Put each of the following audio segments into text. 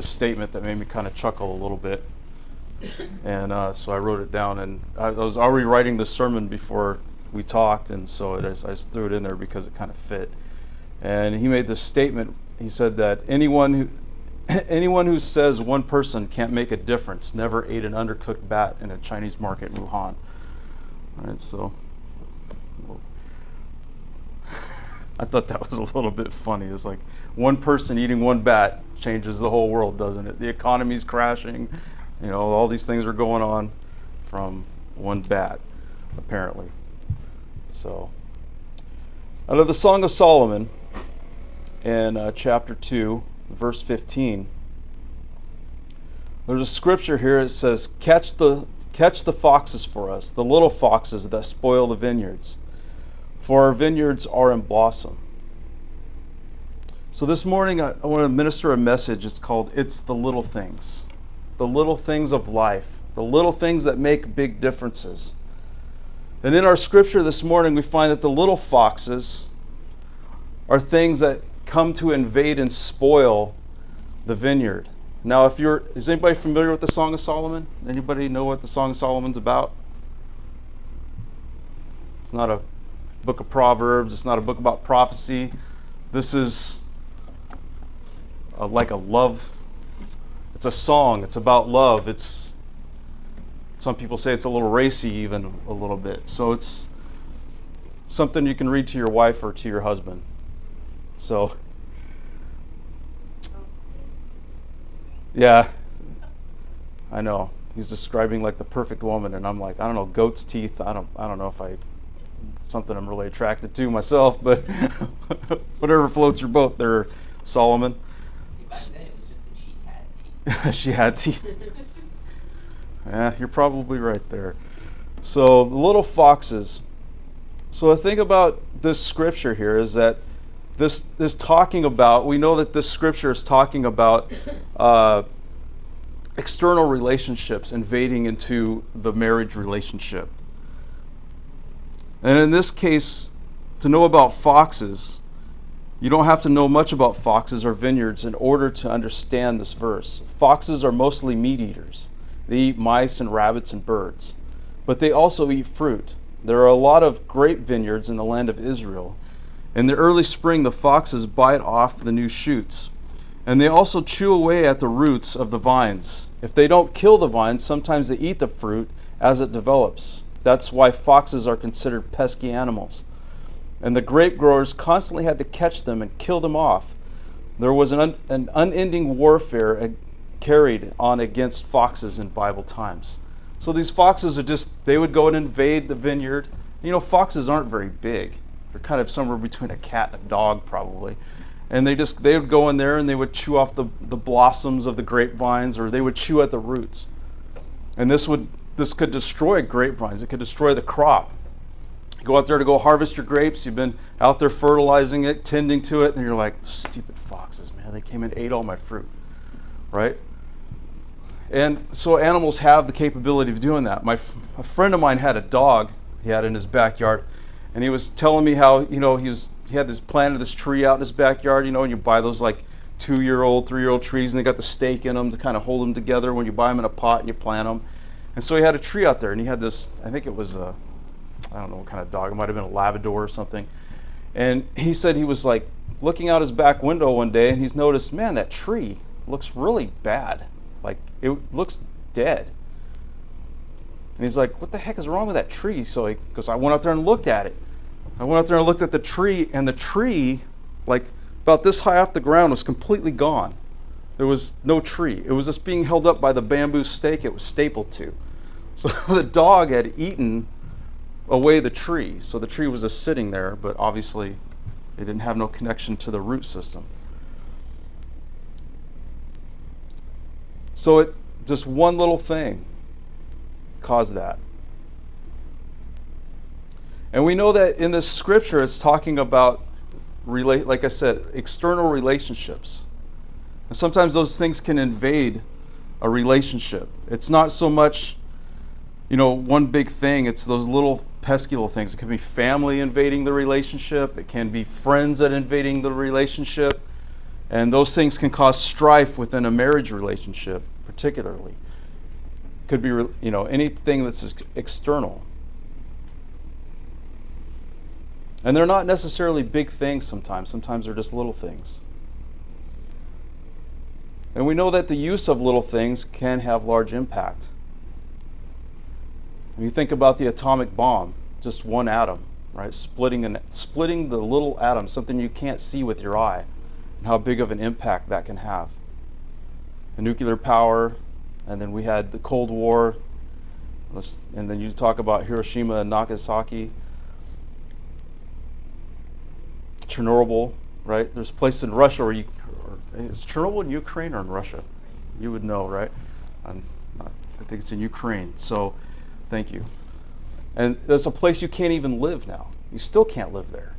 a statement that made me kind of chuckle a little bit. And so I wrote it down, and I was already writing the sermon before we talked, and so I just threw it in there because it kind of fit. And he made this statement. He said that anyone who says one person can't make a difference never ate an undercooked bat in a Chinese market in Wuhan. All right, so I thought that was a little bit funny. It's like one person eating one bat changes the whole world, doesn't it? The economy's crashing. All these things are going on from one bat, apparently. So, out of the Song of Solomon, in chapter 2, verse 15, there's a scripture here. It says, catch the foxes for us, the little foxes that spoil the vineyards, for our vineyards are in blossom. So this morning I want to minister a message. It's called It's the Little Things. The little things of life, the little things that make big differences. And in our scripture this morning, we find that the little foxes are things that come to invade and spoil the vineyard. Now, is anybody familiar with the Song of Solomon? Anybody know what the Song of Solomon's about? It's not a book of Proverbs. It's not a book about prophecy. This is like a love. It's a song. It's about love. Some people say it's a little racy, even a little bit. So it's something you can read to your wife or to your husband. So, yeah, I know. He's describing like the perfect woman, and I'm like, I don't know, goat's teeth. I don't know if something I'm really attracted to myself, but whatever floats your boat there, Solomon. She had teeth. Yeah, you're probably right there. So the little foxes. So the thing about this scripture here is that this talking about, we know that this scripture is talking about external relationships invading into the marriage relationship. And in this case, to know about foxes, you don't have to know much about foxes or vineyards in order to understand this verse. Foxes are mostly meat eaters. They eat mice and rabbits and birds. But they also eat fruit. There are a lot of grape vineyards in the land of Israel. In the early spring, the foxes bite off the new shoots. And they also chew away at the roots of the vines. If they don't kill the vines, sometimes they eat the fruit as it develops. That's why foxes are considered pesky animals. And the grape growers constantly had to catch them and kill them off. There was an unending warfare carried on against foxes in Bible times. So these foxes they would go and invade the vineyard. Foxes aren't very big. They're kind of somewhere between a cat and a dog, probably. And they would go in there and they would chew off the blossoms of the grapevines, or they would chew at the roots. And this could destroy grapevines. It could destroy the crop. You go out there to go harvest your grapes. You've been out there fertilizing it, tending to it, and you're like, stupid foxes, man. They came and ate all my fruit, right? And so animals have the capability of doing that. A friend of mine had a dog he had in his backyard, and he was telling me how, he had planted this tree out in his backyard, and you buy those like 2-year-old, 3-year-old trees, and they got the stake in them to kind of hold them together when you buy them in a pot and you plant them. And so he had a tree out there, and he had this, I think it was I don't know what kind of dog. It might have been a Labrador or something. And he said he was like looking out his back window one day, and he's noticed, man, that tree looks really bad. Like, it looks dead. And he's like, what the heck is wrong with that tree? So he goes, I went out there and looked at it. I went out there and looked at the tree, and the tree, like about this high off the ground, was completely gone. There was no tree. It was just being held up by the bamboo stake it was stapled to. So the dog had eaten away the tree. So the tree was just sitting there, but obviously it didn't have no connection to the root system. So just one little thing caused that. And we know that in this scripture it's talking about, like I said, external relationships. And sometimes those things can invade a relationship. It's not so much, one big thing. It's those little pesky little things. It can be family invading the relationship. It can be friends that invading the relationship. And those things can cause strife within a marriage relationship, particularly. Could be, anything that's external. And they're not necessarily big things sometimes. Sometimes they're just little things. And we know that the use of little things can have large impact. When you think about the atomic bomb, just one atom, right? Splitting the little atom, something you can't see with your eye, and how big of an impact that can have. The nuclear power, and then we had the Cold War, and then you talk about Hiroshima and Nagasaki, Chernobyl, right? There's a place in Russia where is Chernobyl in Ukraine or in Russia? You would know, right? I think it's in Ukraine, so thank you. And there's a place you can't even live now. You still can't live there.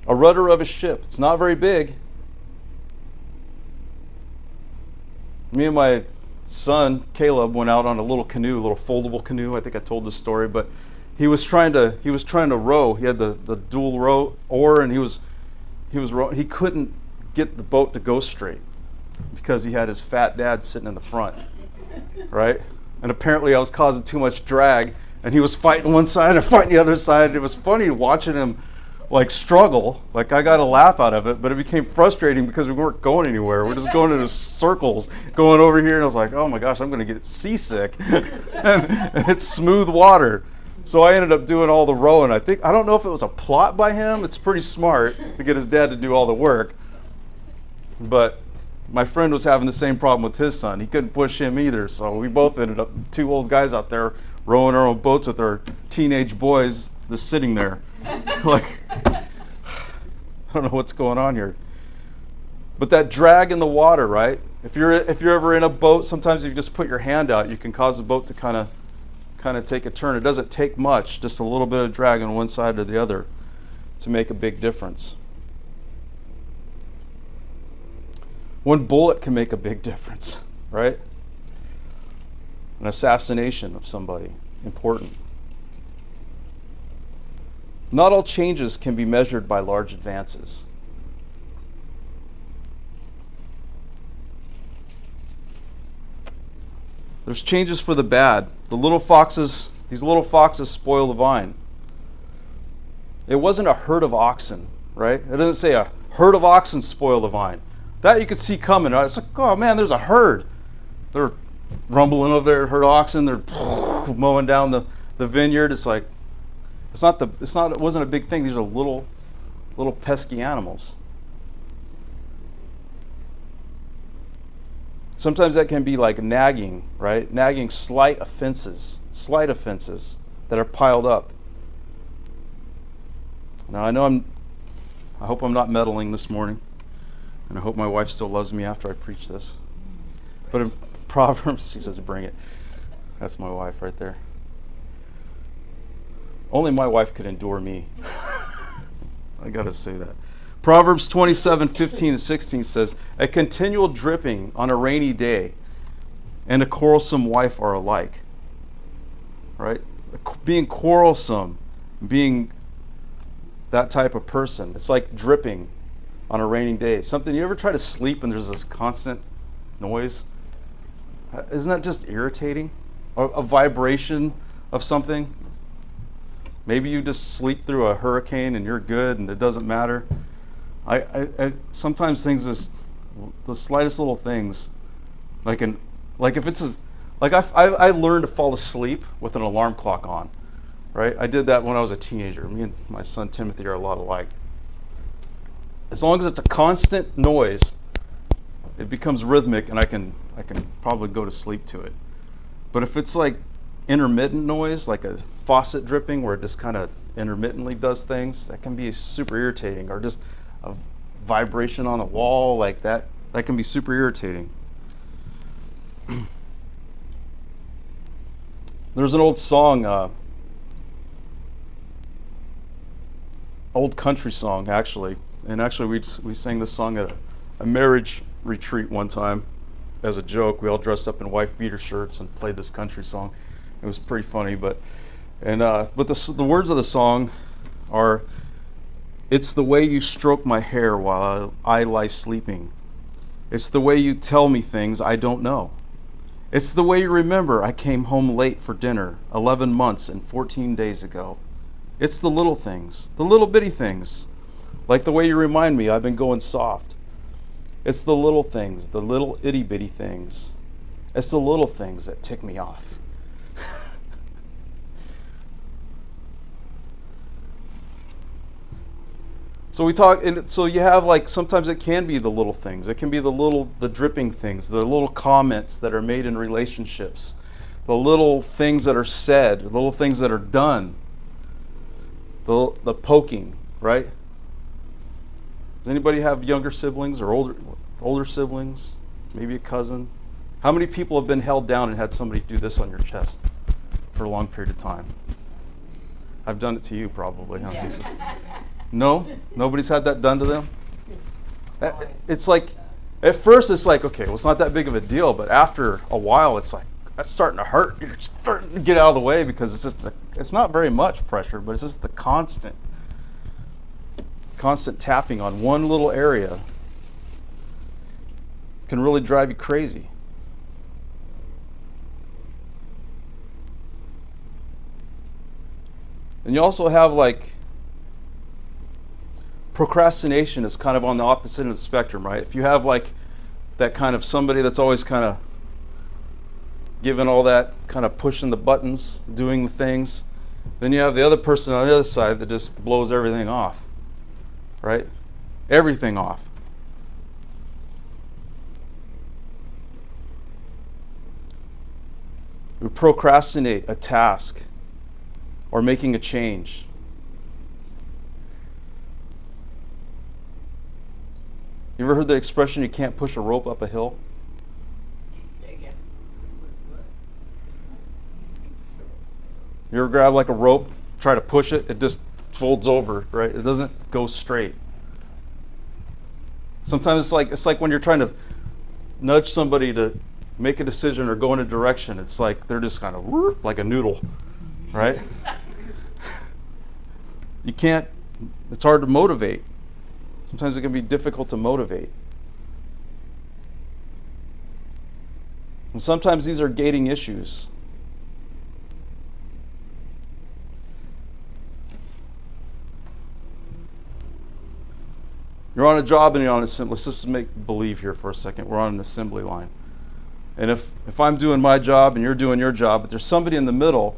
A rudder of a ship. It's not very big. Me and my son, Caleb, went out on a little canoe, a little foldable canoe. I think I told this story, but he was trying to row. He had the dual row oar, and he was rowing. He couldn't get the boat to go straight because he had his fat dad sitting in the front, right? And apparently I was causing too much drag, and he was fighting one side and fighting the other side. It was funny watching him struggle. I got a laugh out of it, but it became frustrating because we weren't going anywhere. We're just going in circles, going over here, and I was like, oh my gosh, I'm going to get seasick. and it's smooth water. So I ended up doing all the rowing. I don't know if it was a plot by him. It's pretty smart to get his dad to do all the work. But my friend was having the same problem with his son. He couldn't push him either. So we both ended up, two old guys out there rowing our own boats with our teenage boys just sitting there. I don't know what's going on here. But that drag in the water, right? If you're ever in a boat, sometimes if you just put your hand out, you can cause the boat to kind of take a turn. It doesn't take much, just a little bit of drag on one side or the other to make a big difference. One bullet can make a big difference, right? An assassination of somebody, important. Not all changes can be measured by large advances. There's changes for the bad. These little foxes spoil the vine. It wasn't a herd of oxen, right? It doesn't say a herd of oxen spoil the vine. That you could see coming. Right? It's like, oh man, there's a herd. They're rumbling over there, herd of oxen. They're mowing down the vineyard. It's like, it wasn't a big thing. These are little pesky animals. Sometimes that can be like nagging, right? Nagging slight offenses that are piled up. Now I hope I'm not meddling this morning, and I hope my wife still loves me after I preach this. But in Proverbs, she says, bring it. That's my wife right there. Only my wife could endure me. I gotta say that. Proverbs 27:15-16 says, a continual dripping on a rainy day and a quarrelsome wife are alike. Right? Being quarrelsome, being that type of person. It's like dripping on a rainy day. Something, you ever try to sleep and there's this constant noise? Isn't that just irritating? A vibration of something? Maybe you just sleep through a hurricane and you're good and it doesn't matter. I sometimes things is the slightest little things, I learned to fall asleep with an alarm clock on, right? I did that when I was a teenager. Me and my son Timothy are a lot alike. As long as it's a constant noise, it becomes rhythmic, and I can probably go to sleep to it. But if it's like intermittent noise, like a faucet dripping where it just kind of intermittently does things, that can be super irritating. Or just a vibration on a wall like that can be super irritating. There's an old song, old country song actually, and actually we sang this song at a marriage retreat one time as a joke. We all dressed up in wife beater shirts and played this country song. It was pretty funny, but the words of the song are, It's the way you stroke my hair while I lie sleeping. It's the way you tell me things I don't know. It's the way you remember I came home late for dinner 11 months and 14 days ago. It's the little things, the little bitty things, like the way you remind me I've been going soft. It's the little things, the little itty bitty things. It's the little things that tick me off. So we talk, and so you have like, sometimes it can be the little things. It can be the dripping things, the little comments that are made in relationships, the little things that are said, the little things that are done, the poking, right? Does anybody have younger siblings or older siblings? Maybe a cousin? How many people have been held down and had somebody do this on your chest for a long period of time? I've done it to you probably, huh? Yeah. No? Nobody's had that done to them? It's like, at first it's like, okay, well, it's not that big of a deal, but after a while it's like, that's starting to hurt. You're starting to get out of the way because it's just, it's not very much pressure, but it's just the constant tapping on one little area can really drive you crazy. And you also have like, procrastination is kind of on the opposite end of the spectrum, right? If you have like that kind of somebody that's always kind of giving all that, kind of pushing the buttons, doing the things, then you have the other person on the other side that just blows everything off, right? Everything off. We procrastinate a task or making a change. You ever heard the expression, you can't push a rope up a hill? You ever grab like a rope, try to push it, it just folds over, right? It doesn't go straight. Sometimes it's like when you're trying to nudge somebody to make a decision or go in a direction, it's like they're just kind of like a noodle, right? You can't, it's hard to motivate. Sometimes it can be difficult to motivate. And sometimes these are gating issues. You're on a job and you're on a let's just make believe here for a second. We're on an assembly line. And if I'm doing my job and you're doing your job, but there's somebody in the middle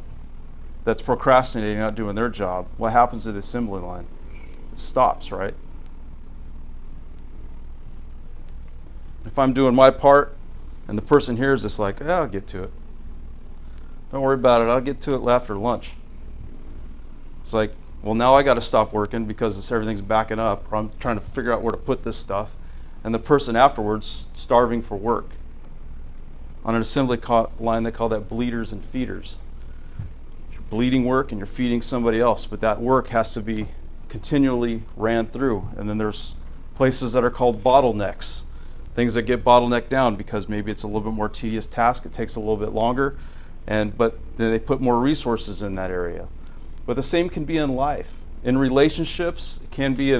that's procrastinating, not doing their job, what happens to the assembly line? It stops, right? If I'm doing my part and the person here is just like, I'll get to it. Don't worry about it. I'll get to it after lunch. It's like, well, now I got to stop working because everything's backing up, or I'm trying to figure out where to put this stuff. And the person afterwards starving for work. On an assembly line, they call that bleeders and feeders. You're bleeding work and you're feeding somebody else, but that work has to be continually ran through. And then there's places that are called bottlenecks. Things that get bottlenecked down because maybe it's a little bit more tedious task, it takes a little bit longer, but then they put more resources in that area. But the same can be in life. In relationships, it can be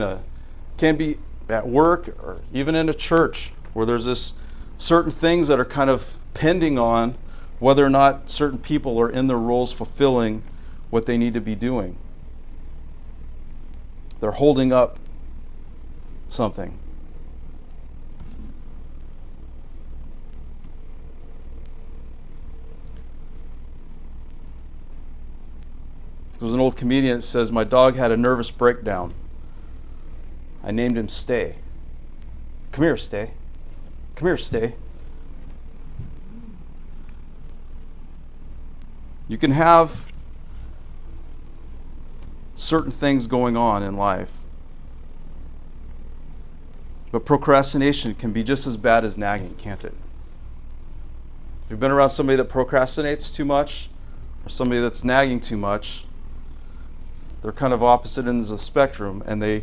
at work or even in a church where there's this certain things that are kind of pending on whether or not certain people are in their roles fulfilling what they need to be doing. They're holding up something. There's an old comedian that says, my dog had a nervous breakdown. I named him Stay. Come here, Stay. Come here, Stay. You can have certain things going on in life, but procrastination can be just as bad as nagging, can't it? If you've been around somebody that procrastinates too much, or somebody that's nagging too much, they're kind of opposite ends of the spectrum, and there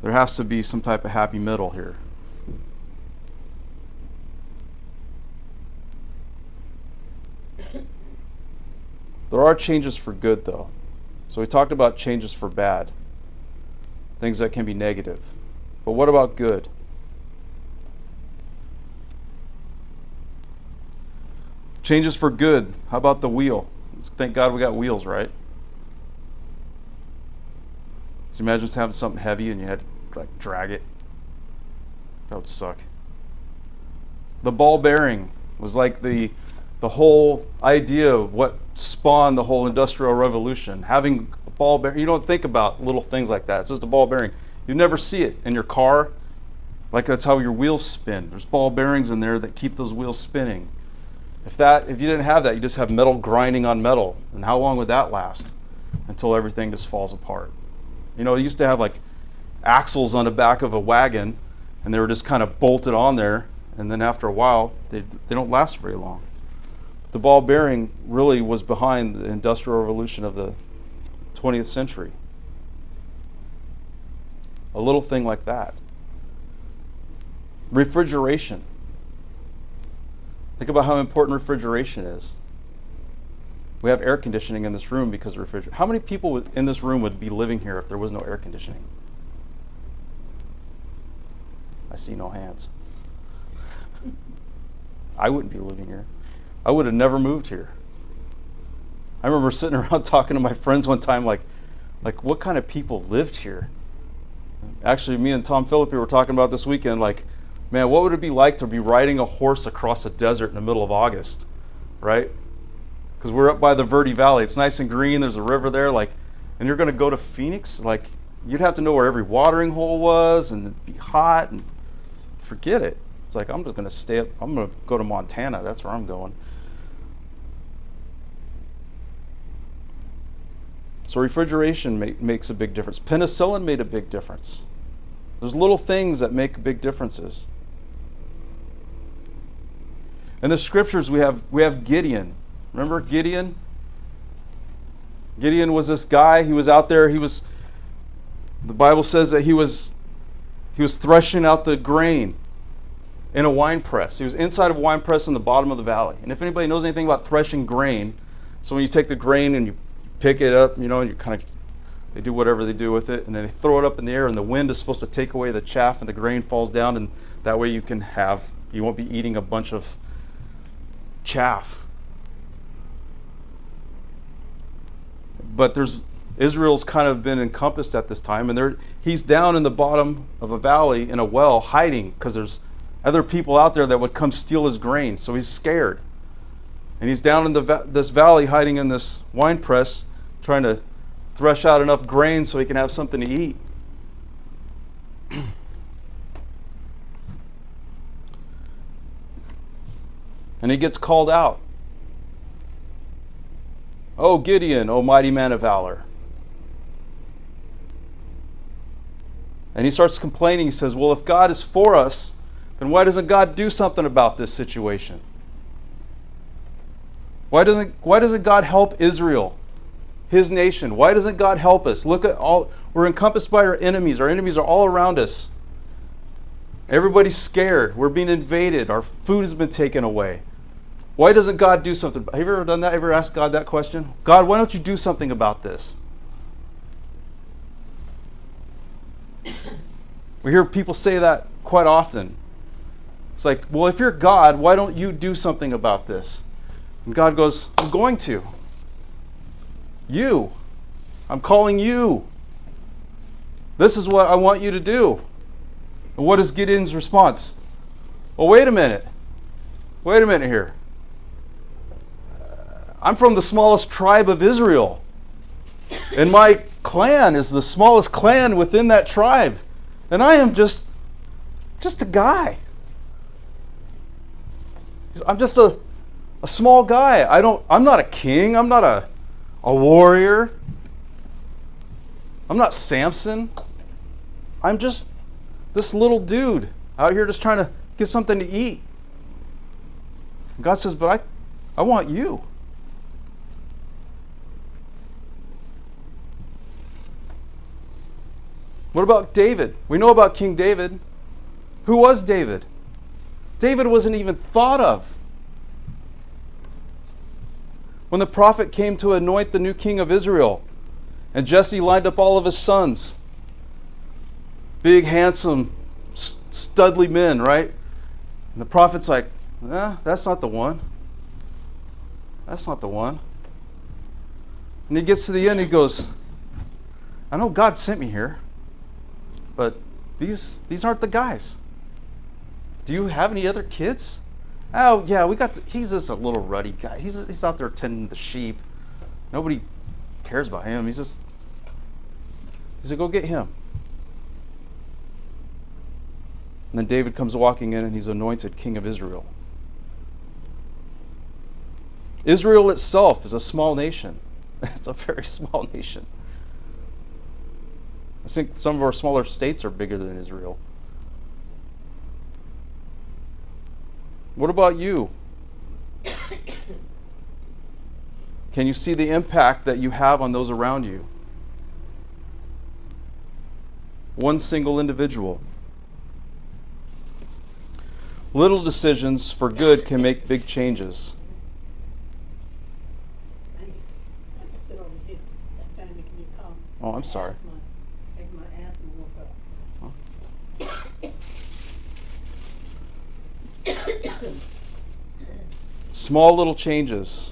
has to be some type of happy middle here. There are changes for good, though. So we talked about changes for bad. things that can be negative. But what about good? Changes for good. How about the wheel? Thank God we got wheels, right? Can you imagine having something heavy and you had to like drag it? That would suck. The ball bearing was like the whole idea of what spawned the whole Industrial Revolution. Having a ball bearing, you don't think about little things like that. It's just a ball bearing. You never see it in your car. Like that's how your wheels spin. There's ball bearings in there that keep those wheels spinning. If you didn't have that, you just have metal grinding on metal. And how long would that last? Until everything just falls apart. You know, it used to have like axles on the back of a wagon, and they were just kind of bolted on there. And then after a while, they don't last very long. The ball bearing really was behind the Industrial Revolution of the 20th century. A little thing like that. Refrigeration. Think about how important refrigeration is. We have air conditioning in this room because of refrigeration. How many people in this room would be living here if there was no air conditioning? I see no hands. I wouldn't be living here. I would have never moved here. I remember sitting around talking to my friends one time, like what kind of people lived here? Actually, me and Tom Philippi were talking about this weekend, like, man, what would it be like to be riding a horse across a desert in the middle of August, right? Because we're up by the Verde Valley. It's nice and green. There's a river there, like, and you're going to go to Phoenix? Like, you'd have to know where every watering hole was, and it'd be hot, and forget it. It's like, I'm just going to stay up. I'm going to go to Montana. That's where I'm going. So refrigeration makes a big difference. Penicillin made a big difference. There's little things that make big differences. In the scriptures, we have Gideon. Remember Gideon? Gideon was this guy. He was out there. The Bible says that he was threshing out the grain in a wine press. He was inside of a wine press in the bottom of the valley. And if anybody knows anything about threshing grain, so when you take the grain and you pick it up, and you kind of, they do whatever they do with it, and then they throw it up in the air, and the wind is supposed to take away the chaff, and the grain falls down, and that way you won't be eating a bunch of chaff. But Israel's kind of been encompassed at this time, and he's down in the bottom of a valley in a well hiding because there's other people out there that would come steal his grain, so he's scared. And he's down in this valley hiding in this wine press trying to thresh out enough grain so he can have something to eat. And he gets called out. "O Gideon, O mighty man of valor." And he starts complaining. He says, well, if God is for us, then why doesn't God do something about this situation? Why doesn't God help Israel, his nation? Why doesn't God help us? We're encompassed by our enemies. Our enemies are all around us. Everybody's scared. We're being invaded. Our food has been taken away. Why doesn't God do something? Have you ever done that? Ever asked God that question? God, why don't you do something about this? We hear people say that quite often. It's like, well, if you're God, why don't you do something about this? And God goes, I'm going to. You. I'm calling you. This is what I want you to do. And what is Gideon's response? Well, wait a minute. Wait a minute here. I'm from the smallest tribe of Israel. And my clan is the smallest clan within that tribe. And I am just a guy. I'm just a small guy. I'm not a king. I'm not a warrior. I'm not Samson. I'm just this little dude out here just trying to get something to eat. And God says, but I want you. What about David? We know about King David. Who was David? David wasn't even thought of. When the prophet came to anoint the new king of Israel, and Jesse lined up all of his sons, big, handsome, studly men, right? And the prophet's like, that's not the one. That's not the one. And he gets to the end, he goes, I know God sent me here, but these aren't the guys. Do you have any other kids? Oh, yeah, he's just a little ruddy guy. He's out there tending the sheep. Nobody cares about him. He said, go get him. And then David comes walking in, and he's anointed king of Israel. Israel itself is a small nation. It's a very small nation. I think some of our smaller states are bigger than Israel. What about you? Can you see the impact that you have on those around you? One single individual. Little decisions for good can make big changes. Oh, I'm sorry. Small little changes.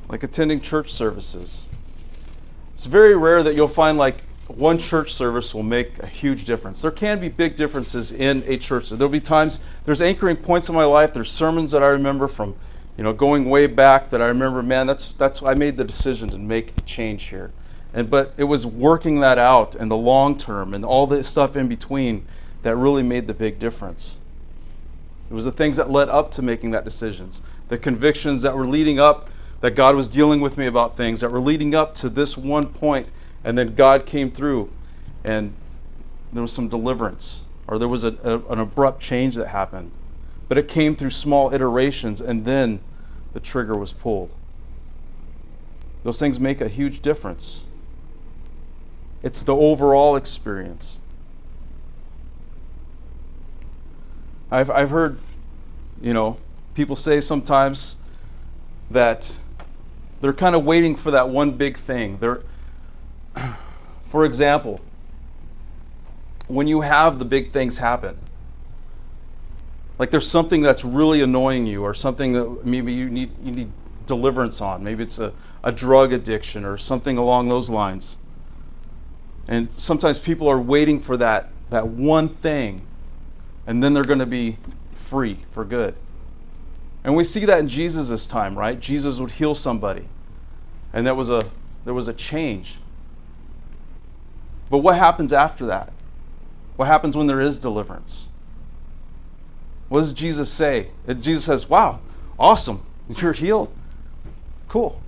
Like attending church services. It's very rare that you'll find like one church service will make a huge difference. There can be big differences in a church. There'll be times, there's anchoring points in my life, there's sermons that I remember from, going way back that I remember, man, that's I made the decision to make a change here. But it was working that out in the long term and all the stuff in between that really made the big difference. It was the things that led up to making that decisions, the convictions that were leading up, that God was dealing with me about things that were leading up to this one point, and then God came through and there was some deliverance, or there was an abrupt change that happened. But it came through small iterations, and then the trigger was pulled. Those things make a huge difference. It's the overall experience. I've heard, people say sometimes that they're kind of waiting for that one big thing. For example, when you have the big things happen, like there's something that's really annoying you, or something that maybe you need deliverance on. Maybe it's a drug addiction or something along those lines. And sometimes people are waiting for that one thing, and then they're going to be free for good. And we see that in Jesus' time, right? Jesus would heal somebody, and there was a change. But what happens after that? What happens when there is deliverance? What does Jesus say? Jesus says, wow, awesome, you're healed. Cool.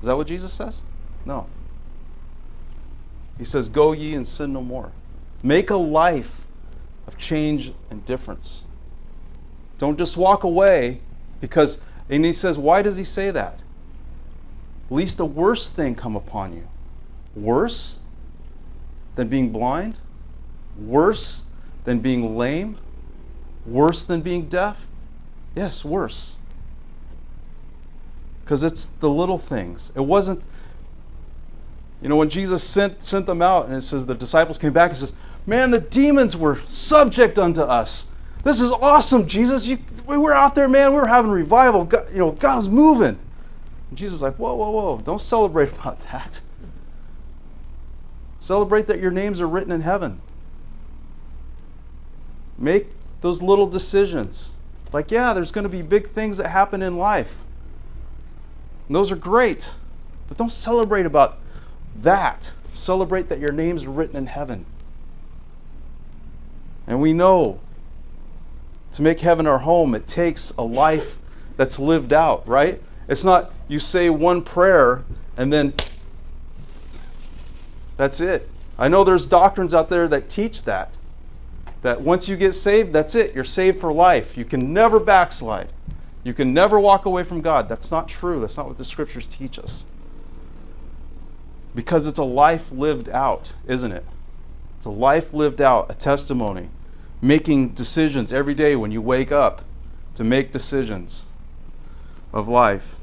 Is that what Jesus says? No. He says, go ye and sin no more. Make a life of change and difference. Don't just walk away and he says, why does he say that? Least a worse thing come upon you. Worse than being blind? Worse than being lame? Worse than being deaf? Yes, worse. Because it's the little things. It wasn't, when Jesus sent them out, and it says the disciples came back, he says, man, the demons were subject unto us. This is awesome, Jesus. We were out there, man. We were having revival. God, God was moving. And Jesus was like, whoa, whoa, whoa. Don't celebrate about that. Celebrate that your names are written in heaven. Make those little decisions. Like, yeah, there's going to be big things that happen in life. And those are great. But don't celebrate about that. Celebrate that your names are written in heaven. And we know to make heaven our home, it takes a life that's lived out, right? It's not you say one prayer and then that's it. I know there's doctrines out there that teach that once you get saved, that's it. You're saved for life. You can never backslide. You can never walk away from God. That's not true. That's not what the scriptures teach us. Because it's a life lived out, isn't it? It's a life lived out, a testimony. Making decisions every day when you wake up to make decisions. of life.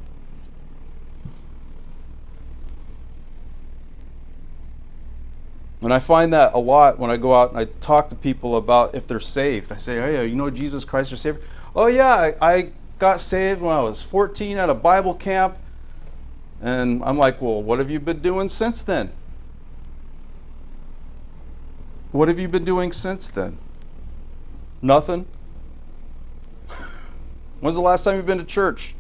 And I find that a lot when I go out and I talk to people about if they're saved. I say, oh yeah, you know Jesus Christ your Savior? Oh yeah, I got saved when I was 14 at a Bible camp. And I'm like, well, what have you been doing since then? What have you been doing since then? Nothing? When's the last time you've been to church?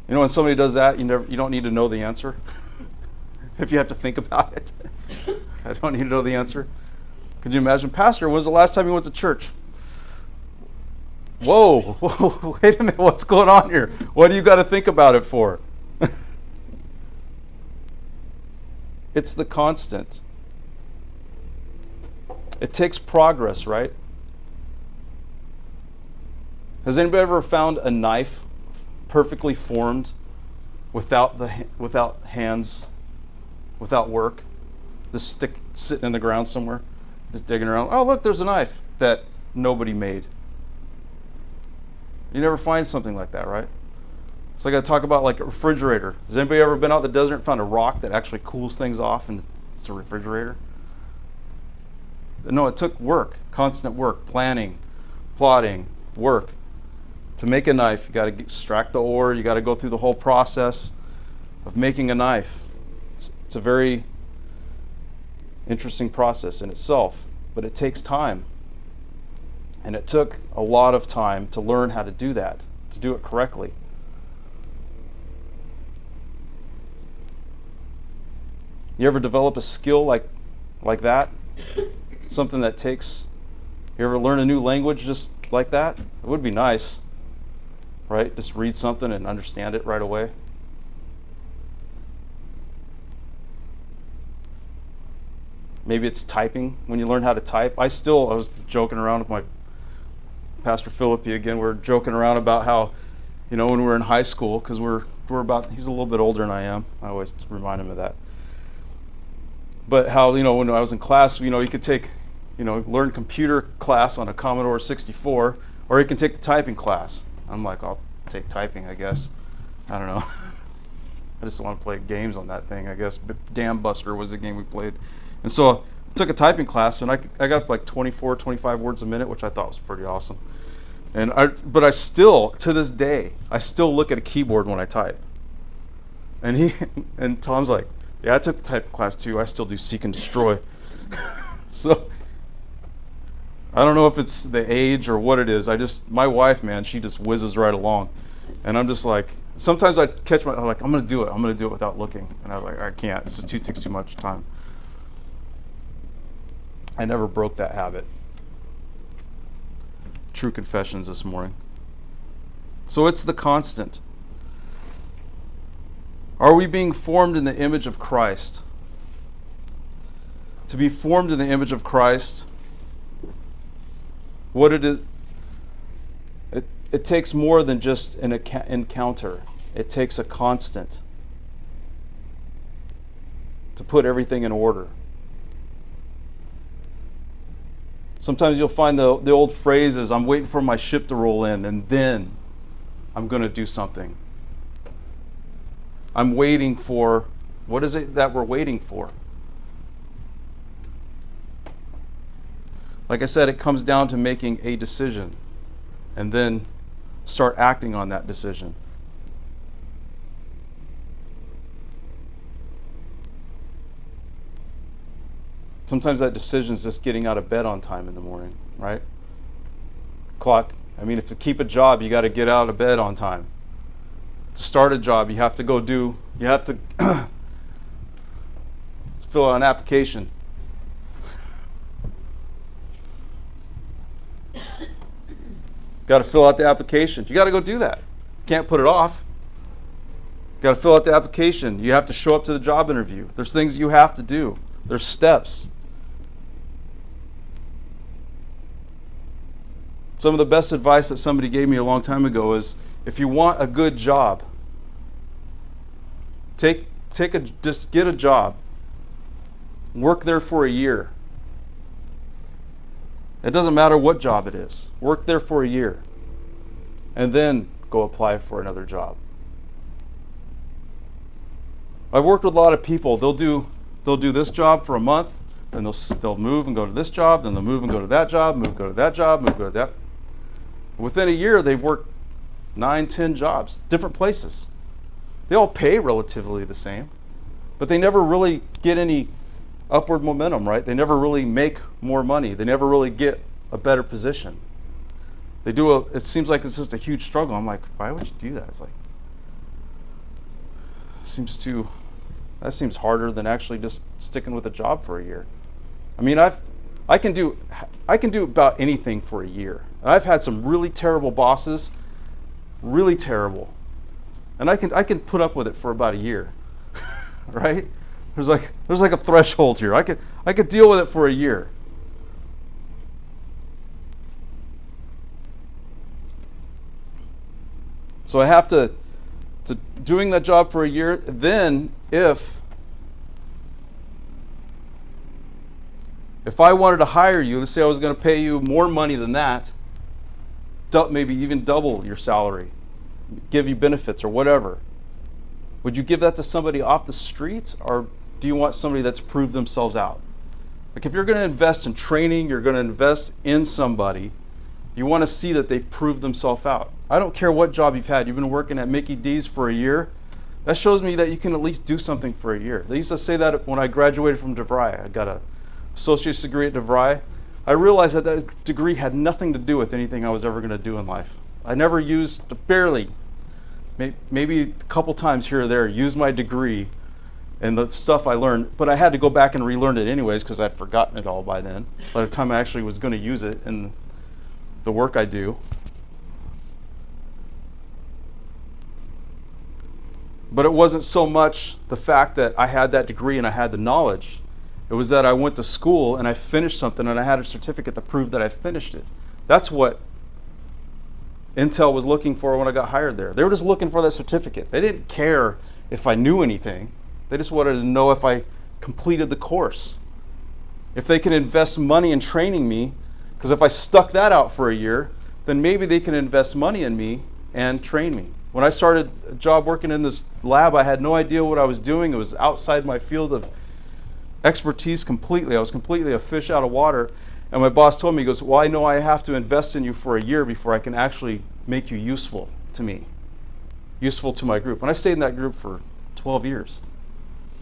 You know, when somebody does that, you don't need to know the answer. If you have to think about it. I don't need to know the answer. Could you imagine, Pastor, when's the last time you went to church? Whoa, wait a minute, what's going on here? What do you got to think about it for? It's the constant. It takes progress, right? Has anybody ever found a knife perfectly formed without hands, without work, just sitting in the ground somewhere, just digging around? Oh, look, there's a knife that nobody made. You never find something like that, right? So I got to talk about like a refrigerator. Has anybody ever been out in the desert and found a rock that actually cools things off and it's a refrigerator? No, it took work, constant work, planning, plotting, work. To make a knife, you got to extract the ore, you got to go through the whole process of making a knife. It's a very interesting process in itself, but it takes time. And it took a lot of time to learn how to do that, to do it correctly. You ever develop a skill like that? Something that takes, you ever learn a new language just like that? It would be nice, right? Just read something and understand it right away. Maybe it's typing, when you learn how to type. I was joking around with my Pastor Philippi again. We're joking around about how, you know, when we were in high school, because he's a little bit older than I am. I always remind him of that. But how, you know, when I was in class, you know, you could take, you know, learn computer class on a Commodore 64, or you can take the typing class. I'm like, I'll take typing, I guess. I don't know. I just want to play games on that thing, I guess. Dam Buster was the game we played. And so I took a typing class, and I got up to like 24, 25 words a minute, which I thought was pretty awesome. But I still, to this day, I still look at a keyboard when I type. And Tom's like, yeah, I took the typing class too. I still do seek and destroy. So I don't know if it's the age or what it is. My wife, man, she just whizzes right along. And I'm just like, sometimes I catch I'm like, I'm going to do it without looking. And I'm like, I can't. Takes too much time. I never broke that habit. True confessions this morning. So it's the constant. Are we being formed in the image of Christ? To be formed in the image of Christ, what it is, it takes more than just an encounter. It takes a constant to put everything in order. Sometimes you'll find the old phrase is, I'm waiting for my ship to roll in, and then I'm going to do something. I'm waiting for, what is it that we're waiting for? Like I said, it comes down to making a decision and then start acting on that decision. Sometimes that decision is just getting out of bed on time in the morning, right? If to keep a job, you got to get out of bed on time. To start a job, you have to fill out an application. Got to fill out the application. You got to go do that. Can't put it off. Got to fill out the application. You have to show up to the job interview. There's things you have to do. There's steps. Some of the best advice that somebody gave me a long time ago is, if you want a good job, just get a job. Work there for a year. It doesn't matter what job it is. Work there for a year and then go apply for another job. I've worked with a lot of people. They'll do this job for a month, then they'll move and go to this job, then they'll move and go to that job, go to that job, go to that. Within a year, they've worked 9, 10 jobs, different places. They all pay relatively the same, but they never really get any upward momentum, right? They never really make more money. They never really get a better position. It seems like it's just a huge struggle. I'm like, why would you do that? It's like, that seems harder than actually just sticking with a job for a year. I mean, I can do about anything for a year. I've had some really terrible bosses, really terrible, and I can put up with it for about a year, right? There's like a threshold here. I could deal with it for a year. So I have to doing that job for a year. Then if I wanted to hire you, let's say I was going to pay you more money than that, maybe even double your salary, give you benefits or whatever, would you give that to somebody off the streets, or do you want somebody that's proved themselves out? Like if you're going to invest in training, you're going to invest in somebody, you want to see that they've proved themselves out. I don't care what job you've had. You've been working at Mickey D's for a year. That shows me that you can at least do something for a year. They used to say that when I graduated from DeVry. I got an associate's degree at DeVry. I realized that degree had nothing to do with anything I was ever going to do in life. I never barely, maybe a couple times here or there, used my degree and the stuff I learned, but I had to go back and relearn it anyways because I'd forgotten it all by then, by the time I actually was going to use it in the work I do. But it wasn't so much the fact that I had that degree and I had the knowledge. It was that I went to school and I finished something and I had a certificate to prove that I finished it. That's what Intel was looking for when I got hired there. They were just looking for that certificate. They didn't care if I knew anything. They just wanted to know if I completed the course. If they can invest money in training me, because if I stuck that out for a year, then maybe they can invest money in me and train me. When I started a job working in this lab, I had no idea what I was doing. It was outside my field of expertise completely. I was completely a fish out of water. And my boss told me, he goes, well, I know I have to invest in you for a year before I can actually make you useful to me, useful to my group. And I stayed in that group for 12 years.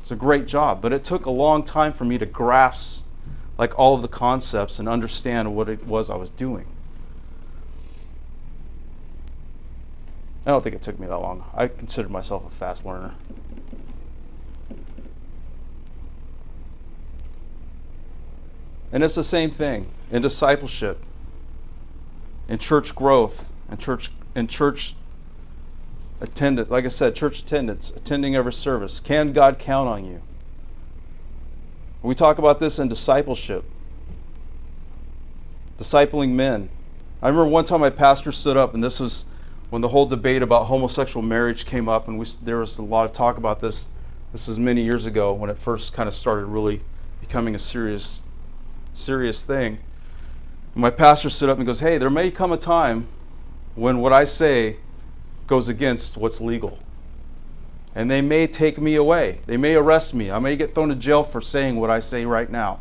It's a great job, but it took a long time for me to grasp like all of the concepts and understand what it was I was doing. I don't think it took me that long. I consider myself a fast learner. And it's the same thing in discipleship, in church growth, in church attendance. Like I said, church attendance, attending every service. Can God count on you? We talk about this in discipleship, discipling men. I remember one time my pastor stood up, and this was when the whole debate about homosexual marriage came up, and there was a lot of talk about this. This was many years ago when it first kind of started really becoming a serious thing. And my pastor stood up and goes, hey, there may come a time when what I say goes against what's legal. And they may take me away. They may arrest me. I may get thrown to jail for saying what I say right now.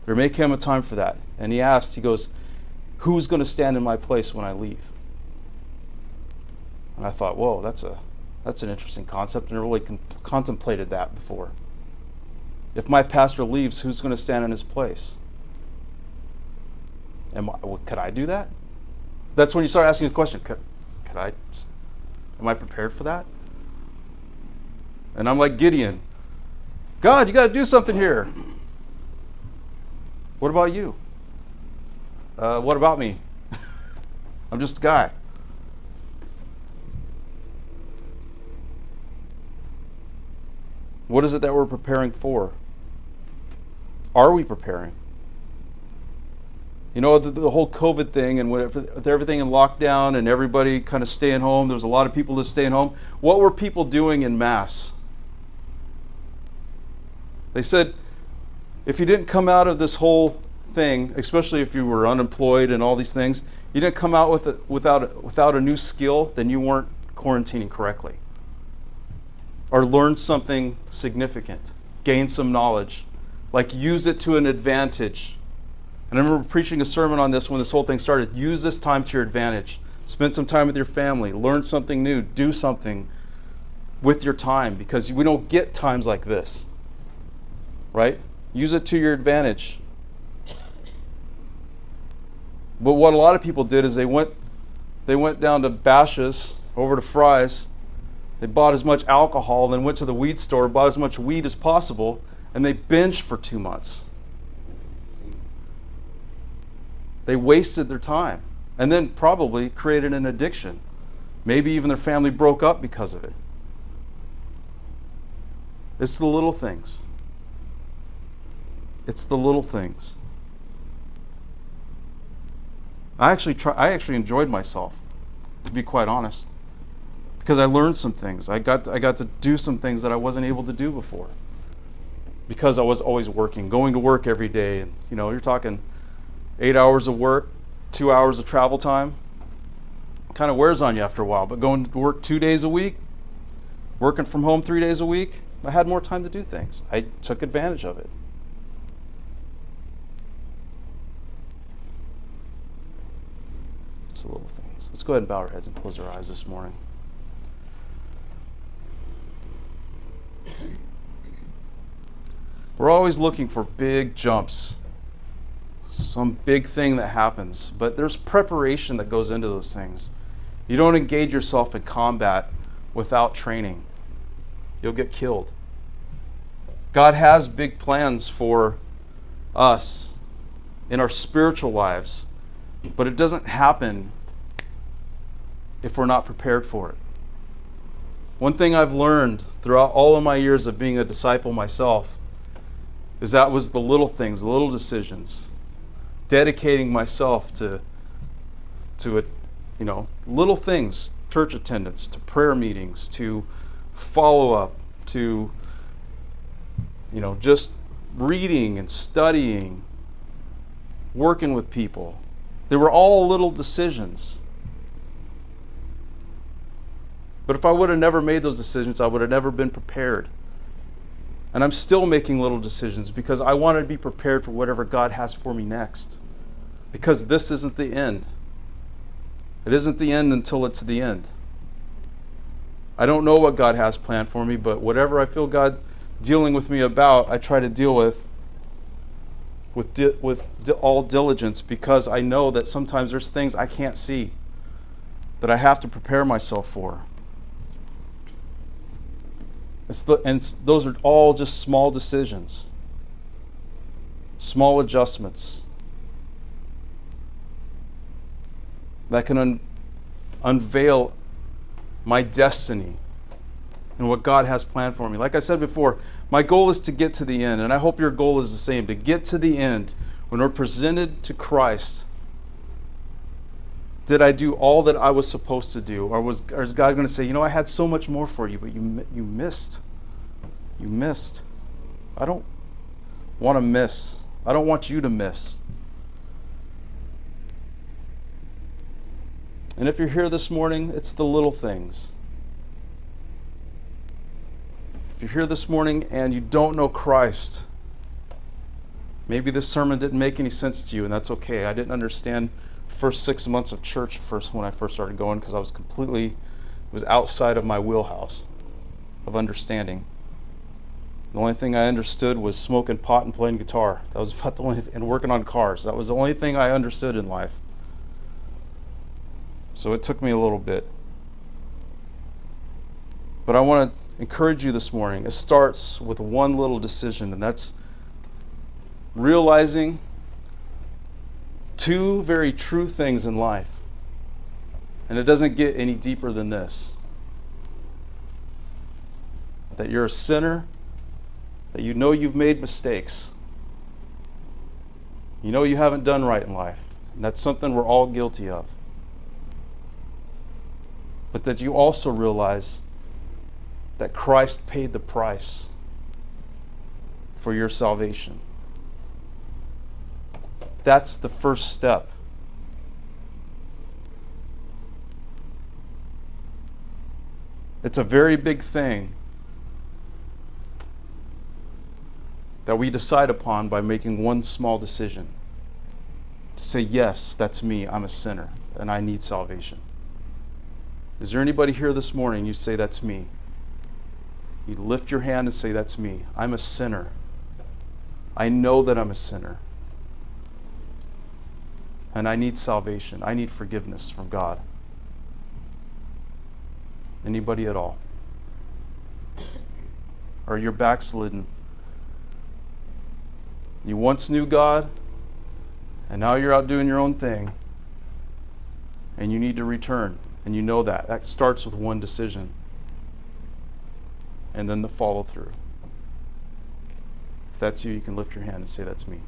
There may come a time for that. And he goes, who's going to stand in my place when I leave? And I thought, whoa, that's an interesting concept. I never really contemplated that before. If my pastor leaves, who's going to stand in his place? Could I do that? That's when you start asking the question, am I prepared for that? And I'm like Gideon, God, you got to do something here. What about you? What about me? I'm just a guy. What is it that we're preparing for? Are we preparing? You know, the whole COVID thing and with everything in lockdown and everybody kind of staying home, there was a lot of people that staying home. What were people doing in mass? They said, if you didn't come out of this whole thing, especially if you were unemployed and all these things, you didn't come out without a new skill, then you weren't quarantining correctly. Or learn something significant, gain some knowledge, like use it to an advantage. And I remember preaching a sermon on this when this whole thing started. Use this time to your advantage. Spend some time with your family. Learn something new. Do something with your time, because we don't get times like this, right? Use it to your advantage. But what a lot of people did is they went down to Bashas', over to Fry's. They bought as much alcohol, then went to the weed store, bought as much weed as possible, and they binged for 2 months. They wasted their time and then probably created an addiction. Maybe even their family broke up because of it. It's the little things. It's the little things. I actually enjoyed myself, to be quite honest, because I learned some things. I got to do some things that I wasn't able to do before, because I was always working, going to work every day. And you're talking 8 hours of work, 2 hours of travel time. Kind of wears on you after a while. But going to work 2 days a week, working from home 3 days a week, I had more time to do things. I took advantage of it. It's the little things. Let's go ahead and bow our heads and close our eyes this morning. We're always looking for big jumps, some big thing that happens, but there's preparation that goes into those things. You don't engage yourself in combat without training. You'll get killed. God has big plans for us in our spiritual lives, but it doesn't happen if we're not prepared for it. One thing I've learned throughout all of my years of being a disciple myself is that was the little things, the little decisions, dedicating myself to it, little things, church attendance, to prayer meetings, to follow up, to just reading and studying, working with people. They were all little decisions. But if I would have never made those decisions, I would have never been prepared. And I'm still making little decisions because I want to be prepared for whatever God has for me next. Because this isn't the end. It isn't the end until it's the end. I don't know what God has planned for me, but whatever I feel God dealing with me about, I try to deal with all diligence, because I know that sometimes there's things I can't see that I have to prepare myself for. Those are all just small decisions, small adjustments that can unveil my destiny and what God has planned for me. Like I said before, my goal is to get to the end, and I hope your goal is the same, to get to the end. When we're presented to Christ, did I do all that I was supposed to do? Or is God going to say, I had so much more for you, but you missed. You missed. I don't want to miss. I don't want you to miss. And if you're here this morning, it's the little things. If you're here this morning and you don't know Christ, maybe this sermon didn't make any sense to you, and that's okay. I didn't understand the first 6 months of church when I first started going, because I was outside of my wheelhouse of understanding. The only thing I understood was smoking pot and playing guitar. That was about the only thing, and working on cars. That was the only thing I understood in life. So it took me a little bit. But I want to encourage you this morning. It starts with one little decision, and that's realizing two very true things in life. And it doesn't get any deeper than this. That you're a sinner, that you know you've made mistakes. You know you haven't done right in life. And that's something we're all guilty of. But that you also realize that Christ paid the price for your salvation. That's the first step. It's a very big thing that we decide upon by making one small decision. To say, yes, that's me, I'm a sinner, and I need salvation. Is there anybody here this morning, you say, that's me? You lift your hand and say, that's me. I'm a sinner. I know that I'm a sinner. And I need salvation. I need forgiveness from God. Anybody at all? Or you're backslidden. You once knew God, and now you're out doing your own thing, and you need to return, and you know that. That starts with one decision, and then the follow through. If that's you, you can lift your hand and say, that's me.